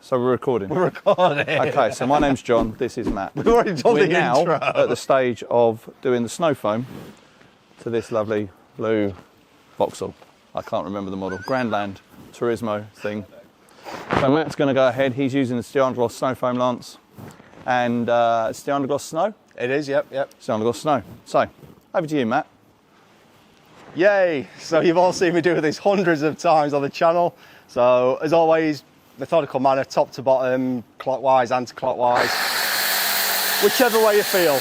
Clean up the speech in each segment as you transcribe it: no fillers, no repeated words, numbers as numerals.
So we're recording. We're recording. Okay, so my name's John. This is Matt. We've already done We're the now intro. at the stage of doing the snow foam to this lovely blue Vauxhall. I can't remember the model. Grandland Turismo thing. So Matt's going to go ahead. He's using the Stiandglass snow foam lance and Stiandglass snow. It is, yep. Stiandglass snow. So over to you, Matt. Yay! So you've all seen me do this hundreds of times on the channel. So as always, methodical manner, top to bottom, clockwise, anti-clockwise, whichever way you feel.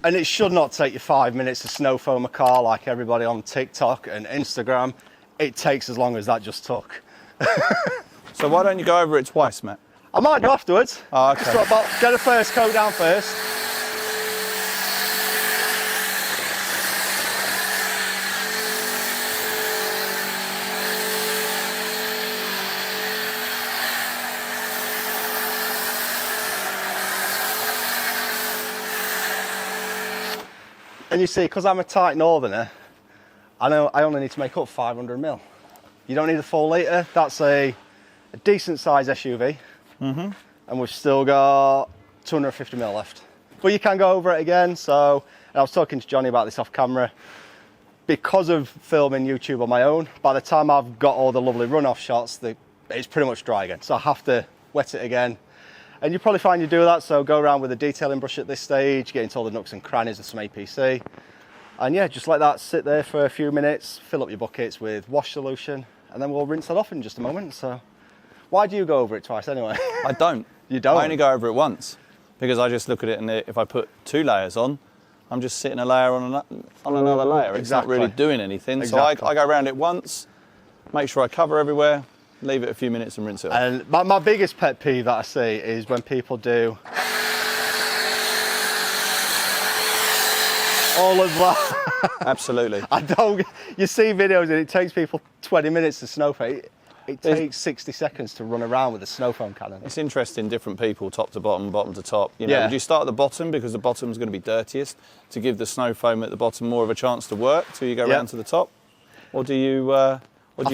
And it should not take you 5 minutes to snow foam a car like everybody on TikTok and Instagram. It takes as long as that just took. So why don't you go over it twice, Matt? I might do afterwards. Oh, okay. Just drop back, get a first coat down first. And you see, because I'm a tight northerner, I know I only need to make up 500 mil. You don't need a 4 litre. That's a decent size SUV. And we've still got 250 mil left. But you can go over it again. So, and I was talking to Johnny about this off camera. Because of filming YouTube on my own, by the time I've got all the lovely runoff shots, it's pretty much dry again. So I have to wet it again. And you probably find you do that. So go around with a detailing brush at this stage, get into all the nooks and crannies of some APC. And yeah, just let that sit there for a few minutes, fill up your buckets with wash solution, and then we'll rinse that off in just a moment. So why do you go over it twice anyway? I don't. You don't? I only go over it once because I just look at it and if I put 2 layers on, I'm just sitting a layer on another layer. It's not really doing anything. Exactly. So I go around it once, make sure I cover everywhere, leave it a few minutes and rinse it off. And my biggest pet peeve that I see is when people do all of that. Absolutely. You see videos and it takes people 20 minutes to snow foam. It takes 60 seconds to run around with a snow foam cannon. It's interesting, different people, top to bottom, bottom to top. You know, Yeah. would you start at the bottom because the bottom's going to be dirtiest to give the snow foam at the bottom more of a chance to work till you go round to the top? Or do you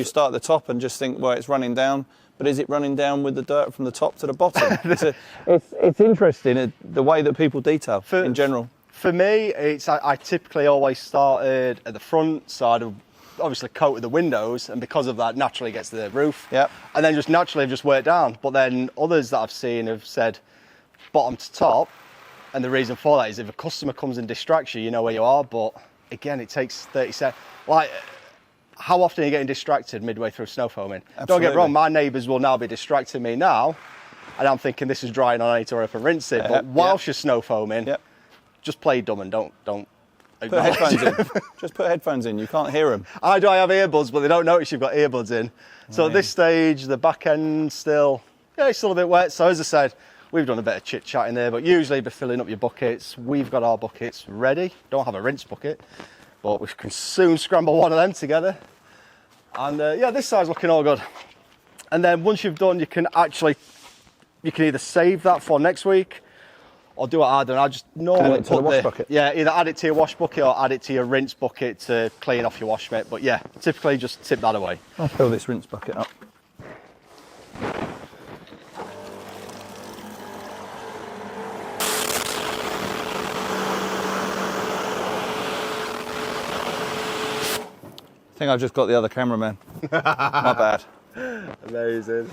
start at the top and just think, well, it's running down, but is it running down with the dirt from the top to the bottom? It's interesting, the way that people detail in general. For me, I typically always started at the front, so I'd obviously coated the windows, and because of that, naturally gets to the roof. Yep. And then just naturally have just worked down. But then others that I've seen have said bottom to top, and the reason for that is if a customer comes and distracts you, you know where you are. But again, it takes 30 seconds. Like, how often are you getting distracted midway through snow foaming? Absolutely. Don't get wrong, my neighbours will now be distracting me now, and I'm thinking this is drying, I need to hurry up and rinse it. But whilst you're snow foaming, just play dumb and don't put headphones in. Just put headphones in. You can't hear them. I have earbuds, but they don't notice you've got earbuds in. So at this stage, the back end it's still a bit wet. So as I said, we've done a bit of chit chat in there, but usually be filling up your buckets. We've got our buckets ready. Don't have a rinse bucket, but we can soon scramble one of them together. And this side's looking all good. And then once you've done, you can either save that for next week, or do what I do. I just normally add it to the wash bucket. Yeah, either add it to your wash bucket or add it to your rinse bucket to clean off your wash mitt. But yeah, typically just tip that away. I'll fill this rinse bucket up. I think I've just got the other cameraman. My bad. Amazing.